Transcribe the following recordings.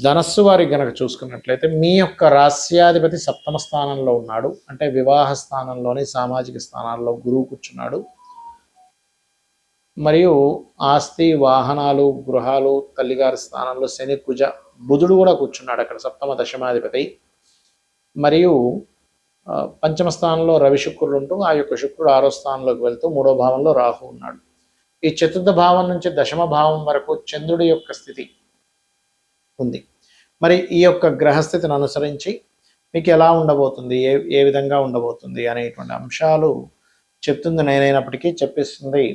ధనస్సు వారి గనక చూసుకున్నట్లయితే మీ యొక్క రాస్యాధిపతి సప్తమ స్థానంలో ఉన్నాడు. అంటే వివాహ స్థానంలోని సామాజిక స్థానాల్లో గురువు కూర్చున్నాడు. మరియు ఆస్తి, వాహనాలు, గృహాలు, తల్లిగారి స్థానంలో శని, కుజ, బుధుడు కూడా కూర్చున్నాడు అక్కడ సప్తమ దశమాధిపతి. మరియు పంచమ స్థానంలో రవి శుక్రుడు ఉంటూ ఆ యొక్క శుక్రుడు 6వ స్థానంలోకి వెళ్తూ 3వ భావంలో రాహు ఉన్నాడు. ఈ చతుర్థ భావం నుంచి దశమ భావం వరకు చంద్రుడి యొక్క స్థితి ఉంది. మరి ఈ యొక్క గ్రహస్థితిని అనుసరించి మీకు ఎలా ఉండబోతుంది, ఏ విధంగా ఉండబోతుంది అనేటువంటి అంశాలు చెప్తుంది నేనైనప్పటికీ చెప్పిస్తుంది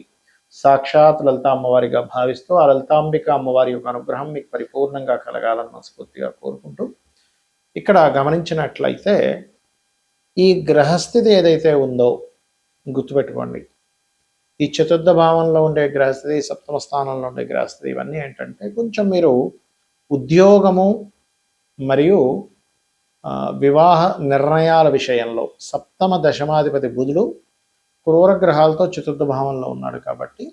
సాక్షాత్ లలిత అమ్మవారిగా భావిస్తూ ఆ లలితాంబిక అమ్మవారి యొక్క అనుగ్రహం మీకు పరిపూర్ణంగా కలగాలని మనస్ఫూర్తిగా కోరుకుంటూ, ఇక్కడ గమనించినట్లయితే ఈ గ్రహస్థితి ఏదైతే ఉందో గుర్తుపెట్టుకోండి. ఈ చతుర్థ భావంలో ఉండే గ్రహస్థితి, సప్తమ స్థానంలో ఉండే గ్రహస్థితి, ఇవన్నీ ఏంటంటే కొంచెం మీరు ఉద్యోగము మరియు వివాహ నిర్ణయాల విషయంలో సప్తమ దశమాధిపతి బుధుడు క్రూరగ్రహాలతో చతుర్థ భావంలో ఉన్నాడు కాబట్టి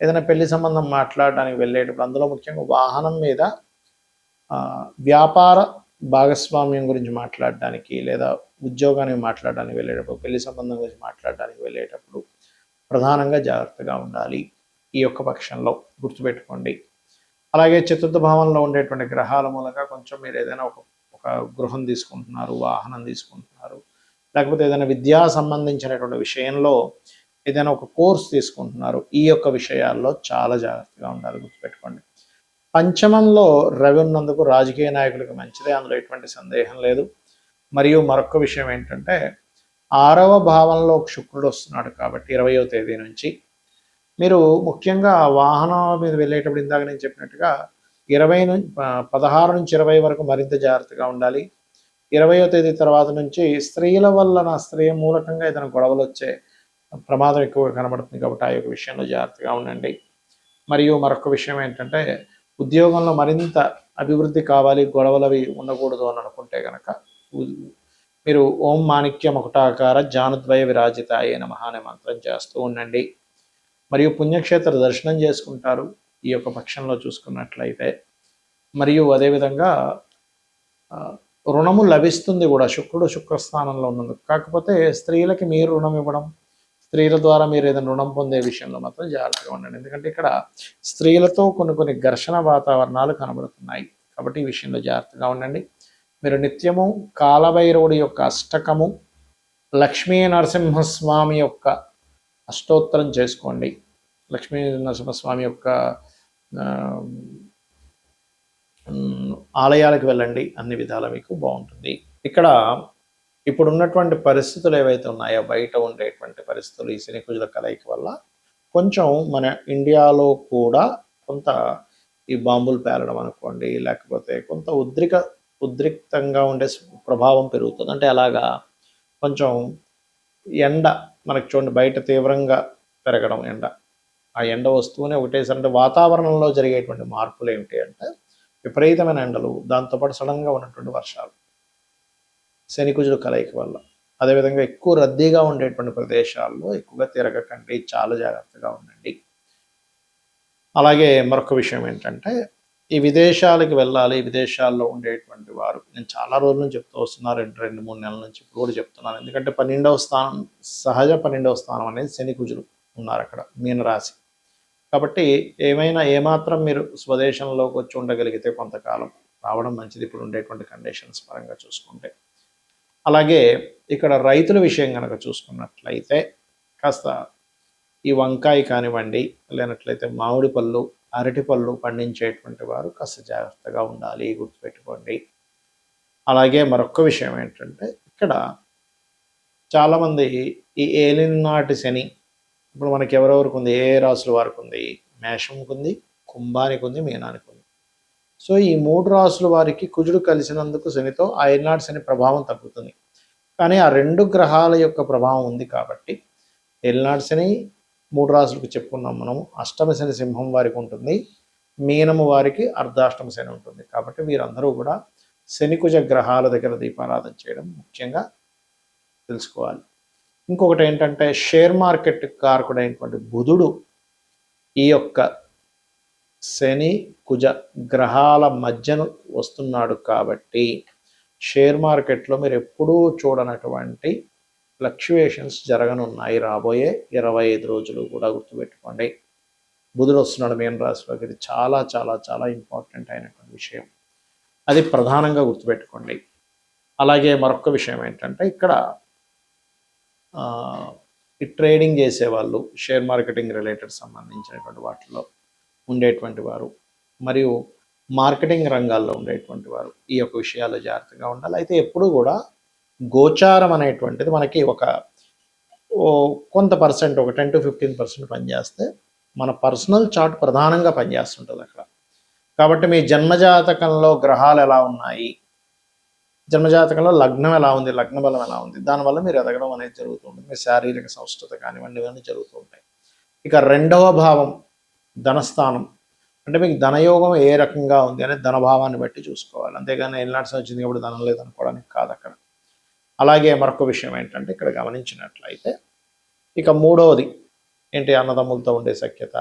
ఏదైనా పెళ్లి సంబంధం మాట్లాడడానికి వెళ్ళేటప్పుడు అందులో ముఖ్యంగా వాహనం మీద వ్యాపార భాగస్వామ్యం గురించి మాట్లాడడానికి లేదా ఉద్యోగానికి మాట్లాడడానికి వెళ్ళేటప్పుడు, పెళ్లి సంబంధం గురించి మాట్లాడడానికి వెళ్ళేటప్పుడు ప్రధానంగా జాగ్రత్తగా ఉండాలి ఈ యొక్క పక్షంలో, గుర్తుపెట్టుకోండి. అలాగే చతుర్థ భావంలో ఉండేటువంటి గ్రహాల మూలంగా కొంచెం మీరు ఏదైనా ఒక గృహం తీసుకుంటున్నారు, వాహనం తీసుకుంటున్నారు, లేకపోతే ఏదైనా విద్యా సంబంధించినటువంటి విషయంలో ఏదైనా ఒక కోర్స్ తీసుకుంటున్నారు, ఈ యొక్క విషయాల్లో చాలా జాగ్రత్తగా ఉండాలి, గుర్తుపెట్టుకోండి. పంచమంలో రవి ఉన్నందుకు రాజకీయ నాయకులకు మంచిదే, అందులో ఎటువంటి సందేహం లేదు. మరియు మరొక విషయం ఏంటంటే 6వ భావంలో శుక్రుడు వస్తున్నాడు కాబట్టి 20వ తేదీ నుంచి మీరు ముఖ్యంగా వాహనాల మీద వెళ్ళేటప్పుడు ఇందాక నేను చెప్పినట్టుగా 16 నుంచి 20 వరకు మరింత జాగ్రత్తగా ఉండాలి. 20వ తేదీ తర్వాత నుంచి స్త్రీల వలన, స్త్రీ మూలకంగా ఏదైనా గొడవలు వచ్చే ప్రమాదం ఎక్కువగా కనబడుతుంది కాబట్టి ఆ యొక్క విషయంలో జాగ్రత్తగా ఉండండి. మరియు మరొక విషయం ఏంటంటే ఉద్యోగంలో మరింత అభివృద్ధి కావాలి, గొడవలవి ఉండకూడదు అని అనుకుంటే కనుక మీరు ఓం మాణిక్య ముకుటాకార జానుద్వయ విరాజితాయ నమః అనే మంత్రం చేస్తూ ఉండండి. మరియు పుణ్యక్షేత్ర దర్శనం చేసుకుంటారు ఈ యొక్క పక్షంలో చూసుకున్నట్లయితే. మరియు అదేవిధంగా రుణము లభిస్తుంది కూడా, శుక్రుడు శుక్రస్థానంలో ఉన్నందుకు. కాకపోతే స్త్రీలకి మీరు రుణం ఇవ్వడం, స్త్రీల ద్వారా మీరు ఏదైనా రుణం పొందే విషయంలో మాత్రం జాగ్రత్తగా ఉండండి. ఎందుకంటే ఇక్కడ స్త్రీలతో కొన్ని ఘర్షణ వాతావరణాలు కనబడుతున్నాయి కాబట్టి ఈ విషయంలో జాగ్రత్తగా ఉండండి. మీరు నిత్యము కాలభైరవుడి యొక్క అష్టకము, లక్ష్మీ నరసింహస్వామి యొక్క అష్టోత్తరం చేసుకోండి. లక్ష్మీ నరసింహస్వామి యొక్క ఆలయాలకు వెళ్ళండి, అన్ని విధాలా మీకు బాగుంటుంది. ఇక్కడ ఇప్పుడు ఉన్నటువంటి పరిస్థితులు ఏవైతే ఉన్నాయో, బయట ఉండేటువంటి పరిస్థితులు ఈ శని కుజుల కలయిక వల్ల కొంచెం మన ఇండియాలో కూడా కొంత ఈ బాంబులు పేలడం అనుకోండి, లేకపోతే కొంత ఉద్రిక్తంగా ఉండే ప్రభావం పెరుగుతుంది. అంటే అలాగా కొంచెం ఎండ మనకు చూడండి, బయట తీవ్రంగా పెరగడం ఎండ, ఆ ఎండ వస్తూనే ఒకటేసారి అంటే వాతావరణంలో జరిగేటువంటి మార్పులు ఏమిటి అంటే విపరీతమైన ఎండలు, దాంతోపాటు సడన్గా ఉన్నటువంటి వర్షాలు శని కుజుల కలయిక వల్ల. అదేవిధంగా ఎక్కువ రద్దీగా ఉండేటువంటి ప్రదేశాల్లో ఎక్కువగా తిరగకండి, చాలా జాగ్రత్తగా ఉండండి. అలాగే మరొక విషయం ఏంటంటే ఈ విదేశాలకు వెళ్ళాలి, విదేశాల్లో ఉండేటువంటి వారు, నేను చాలా రోజుల నుంచి చెప్తూ వస్తున్నాను, 2-3 నెలల నుంచి, ఇప్పుడు కూడా చెప్తున్నాను. ఎందుకంటే 12వ స్థానం, సహజ 12వ స్థానం అనేది శని కుజులు ఉన్నారు అక్కడ, మీనరాశి కాబట్టి ఏమాత్రం మీరు స్వదేశంలోకి వచ్చి ఉండగలిగితే కొంతకాలం రావడం మంచిది ఇప్పుడు ఉండేటువంటి కండిషన్స్ పరంగా చూసుకుంటే. అలాగే ఇక్కడ రైతుల విషయం కనుక చూసుకున్నట్లయితే కాస్త ఈ వంకాయ కానివ్వండి, లేనట్లయితే మామిడి పళ్ళు, అరటి పళ్ళు పండించేటువంటి వారు కాస్త జాగ్రత్తగా ఉండాలి, గుర్తుపెట్టుకోండి. అలాగే మరొక విషయం ఏంటంటే ఇక్కడ చాలామంది ఈ ఏలినాటి శని ఇప్పుడు మనకి ఎవరెవరికి ఉంది, ఏ రాసుల వారికి ఉంది, మేషంకి ఉంది, కుంభానికి ఉంది, మీనానికి ఉంది. సో ఈ 3 రాసుల వారికి కుజుడు కలిసినందుకు శనితో ఆ ఏలినాటి శని ప్రభావం తగ్గుతుంది. కానీ ఆ 2 గ్రహాల యొక్క ప్రభావం ఉంది కాబట్టి ఏలినాటి శని 3 రాసులకు చెప్పుకున్నాం మనం. అష్టమ శని సింహం వారికి ఉంటుంది, మీనము వారికి అర్ధాష్టమ శని ఉంటుంది. కాబట్టి వీరందరూ కూడా శనికుజ గ్రహాల దగ్గర దీపారాధన చేయడం ముఖ్యంగా తెలుసుకోవాలి. ఇంకొకటి ఏంటంటే షేర్ మార్కెట్ కారకుడైనటువంటి బుధుడు ఈ యొక్క శని కుజ గ్రహాల మధ్యన వస్తున్నాడు కాబట్టి షేర్ మార్కెట్లో మీరు ఎప్పుడూ చూడనటువంటి ఫ్లక్చుయేషన్స్ జరగనున్నాయి రాబోయే 25 రోజులు కూడా గుర్తుపెట్టుకోండి. బుధుడు వస్తున్నాడు మీన రాశిలోకి. ఇది చాలా చాలా చాలా ఇంపార్టెంట్ అయినటువంటి విషయం. అది ప్రధానంగా గుర్తుపెట్టుకోండి. అలాగే మరొక విషయం ఏంటంటే ఇక్కడ ఈ ట్రేడింగ్ చేసేవాళ్ళు, షేర్ మార్కెటింగ్ రిలేటెడ్ సంబంధించినటువంటి వాటిలో ఉండేటువంటి వారు, మరియు మార్కెటింగ్ రంగాల్లో ఉండేటువంటి వారు ఈ యొక్క విషయాల్లో జాగ్రత్తగా ఉండాలి. అయితే ఎప్పుడు కూడా గోచారం అనేటువంటిది మనకి కొంత పర్సెంట్, ఒక 10 to 15% పనిచేస్తే మన పర్సనల్ చార్ట్ ప్రధానంగా పనిచేస్తుంటుంది అక్కడ. కాబట్టి మీ జన్మజాతకంలో గ్రహాలు ఎలా ఉన్నాయి, జన్మజాతకంలో లగ్నం ఎలా ఉంది, లగ్న బలం ఎలా ఉంది, దానివల్ల మీరు ఎదగడం అనేది జరుగుతూ ఉంటుంది. మీ శారీరక సంస్కృత కానివ్వండి, ఇవన్నీ జరుగుతూ ఉంటాయి. ఇక రెండవ భావం ధనస్థానం, అంటే మీకు ధనయోగం ఏ రకంగా ఉంది అనేది ధనభావాన్ని బట్టి చూసుకోవాలి. అంతేగాని ఎల్నాట్స్ వచ్చింది కాబట్టి ధనం లేదనుకోవడానికి కాదు అక్కడ. అలాగే మరొక విషయం ఏంటంటే ఇక్కడ గమనించినట్లయితే ఇక మూడవది ఏంటి, అన్నదమ్ములతో ఉండే సఖ్యత,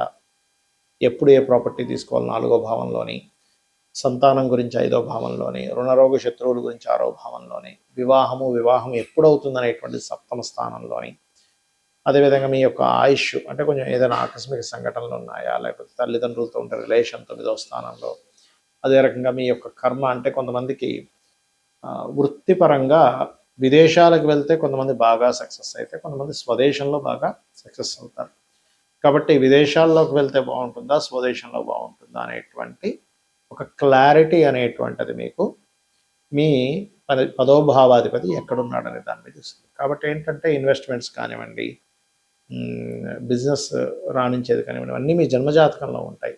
ఎప్పుడు ఏ ప్రాపర్టీ తీసుకోవాలి 4వ భావంలోని, సంతానం గురించి 5వ భావంలోని, రుణరోగ శత్రువుల గురించి 6వ భావంలోని, వివాహం ఎప్పుడవుతుంది అనేటువంటి 7వ స్థానంలోని, అదేవిధంగా మీ యొక్క ఆయుష్ అంటే కొంచెం ఏదైనా ఆకస్మిక సంఘటనలు ఉన్నాయా, లేకపోతే తల్లిదండ్రులతో ఉండే రిలేషన్ 9వ స్థానంలో, అదే రకంగా మీ యొక్క కర్మ అంటే కొంతమందికి వృత్తిపరంగా విదేశాలకు వెళ్తే కొంతమంది బాగా సక్సెస్ అయితే, కొంతమంది స్వదేశంలో బాగా సక్సెస్ అవుతారు. కాబట్టి విదేశాల్లోకి వెళ్తే బాగుంటుందా, స్వదేశంలో బాగుంటుందా అనేటువంటి ఒక క్లారిటీ అనేటువంటిది మీకు మీ 10వ భావాధిపతి ఎక్కడున్నాడనే దాని మీద ఇస్తుంది. కాబట్టి ఏంటంటే ఇన్వెస్ట్మెంట్స్ కానివ్వండి, బిజినెస్ రాణించేది కానివ్వండి, అన్నీ మీ జన్మజాతకంలో ఉంటాయి.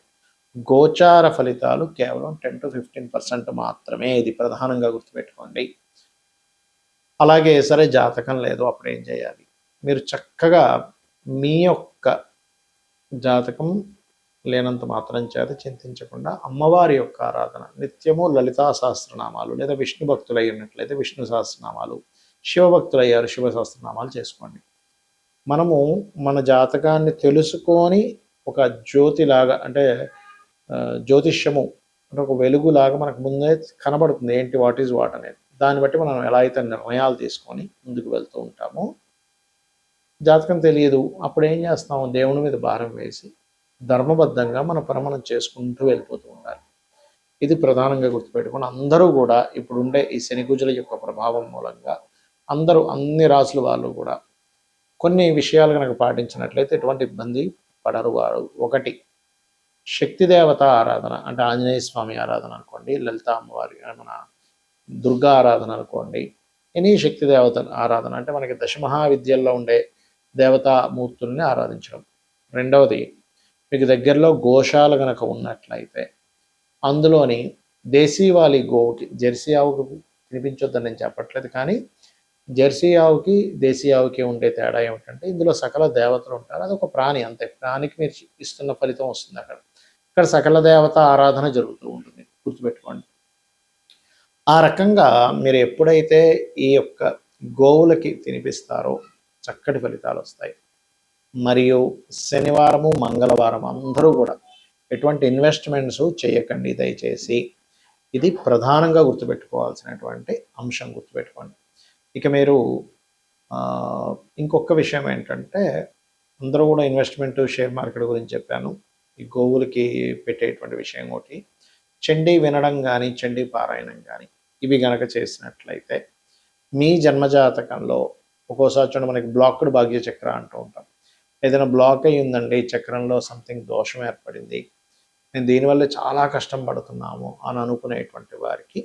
గోచార ఫలితాలు కేవలం 10 to 15% మాత్రమే. ఇది ప్రధానంగా గుర్తుపెట్టుకోండి. అలాగే సరే జాతకం లేదు, అప్పుడు ఏం చేయాలి? మీరు చక్కగా మీ యొక్క జాతకం లేనంత మాత్రం చేత చింతించకుండా అమ్మవారి యొక్క ఆరాధన నిత్యము లలితా సహస్రనామాలు, లేదా విష్ణు భక్తులు అయి ఉన్నట్లయితే విష్ణు సహస్రనామాలు, శివభక్తులు అయ్యారు శివ సహస్రనామాలు చేసుకోండి. మనము మన జాతకాన్ని తెలుసుకొని ఒక జ్యోతిలాగా, అంటే జ్యోతిష్యము అంటే ఒక వెలుగులాగా మనకు ముందే కనబడుతుంది ఏంటి, వాట్ ఈజ్ వాట్ అనేది. దాన్ని బట్టి మనం ఎలా అయితే నిర్ణయాలు తీసుకొని ముందుకు వెళ్తూ ఉంటామో, జాతకం తెలియదు అప్పుడు ఏం చేస్తాము, దేవుని మీద భారం వేసి ధర్మబద్ధంగా మన పని మనం చేసుకుంటూ వెళ్ళిపోతూ ఉండాలి. ఇది ప్రధానంగా గుర్తుపెట్టుకుని అందరూ కూడా ఇప్పుడుండే ఈ శనికుజుల యొక్క ప్రభావం మూలంగా అందరూ అన్ని రాసుల వాళ్ళు కూడా కొన్ని విషయాలు కనుక పాటించినట్లయితే ఎటువంటి ఇబ్బంది పడరు వారు. ఒకటి, శక్తి దేవత ఆరాధన, అంటే ఆంజనేయ స్వామి ఆరాధన అనుకోండి, లలిత అమ్మవారి మన దుర్గా ఆరాధన అనుకోండి, ఎనీ శక్తి దేవత ఆరాధన అంటే మనకి దశమహావిద్యల్లో ఉండే దేవతామూర్తుల్ని ఆరాధించడం. రెండవది, మీకు దగ్గరలో గోశాల కనుక ఉన్నట్లయితే అందులోని దేశీవాలి గోవుకి, జెర్సీ ఆవుకు తినిపించొద్దని నేను చెప్పట్లేదు, కానీ జెర్సీ ఆవుకి దేశీ ఆవుకి ఉండే తేడా ఏమిటంటే ఇందులో సకల దేవతలు ఉంటారు. అది ఒక ప్రాణి, అంతే. ప్రాణికి మీరు ఇస్తున్న ఫలితం వస్తుంది అక్కడ. ఇక్కడ సకల దేవత ఆరాధన జరుగుతూ ఉంటుంది, గుర్తుపెట్టుకోండి. ఆ రకంగా మీరు ఎప్పుడైతే ఈ యొక్క గోవులకి తినిపిస్తారో చక్కటి ఫలితాలు వస్తాయి. మరియు శనివారము మంగళవారం అందరూ కూడా ఎటువంటి ఇన్వెస్ట్మెంట్స్ చేయకండి దయచేసి. ఇది ప్రధానంగా గుర్తుపెట్టుకోవాల్సినటువంటి అంశం, గుర్తుపెట్టుకోండి. ఇక మీరు ఇంకొక విషయం ఏంటంటే, అందరూ కూడా ఇన్వెస్ట్మెంట్ షేర్ మార్కెట్ గురించి చెప్పాను. ఈ గోవులకి పెట్టేటువంటి విషయం ఒకటి, చండీ వినడం కానీ చండీ పారాయణం కానీ ఇవి గనక చేసినట్లయితే మీ జన్మజాతకంలో ఒక్కోసారి చూడండి మనకి బ్లాక్డ్ భాగ్య చక్ర అంటూ ఉంటాం. ఏదైనా బ్లాక్ అయ్యి ఉందండి, చక్రంలో సంథింగ్ దోషం ఏర్పడింది, నేను దీనివల్ల చాలా కష్టం పడుతున్నాము అని అనుకునేటువంటి వారికి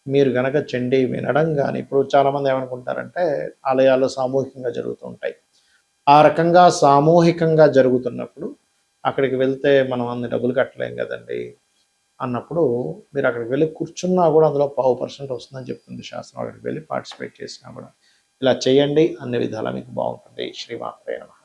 మీరు గనక చండీ వినడం కానీ, ఇప్పుడు చాలామంది ఏమనుకుంటారంటే ఆలయాల్లో సామూహికంగా జరుగుతూ ఉంటాయి. ఆ రకంగా సామూహికంగా జరుగుతున్నప్పుడు అక్కడికి వెళ్తే మనం అన్ని డబ్బులు కట్టలేం కదండి అన్నప్పుడు మీరు అక్కడికి వెళ్ళి కూర్చున్నా కూడా అందులో 0.5% వస్తుందని చెప్తుంది శాస్త్రం. అక్కడికి వెళ్ళి పార్టిసిపేట్ చేసినా కూడా ఇలా చేయండి, అన్ని విధాలా మీకు బాగుంటుంది. శ్రీమాత్రే నమః.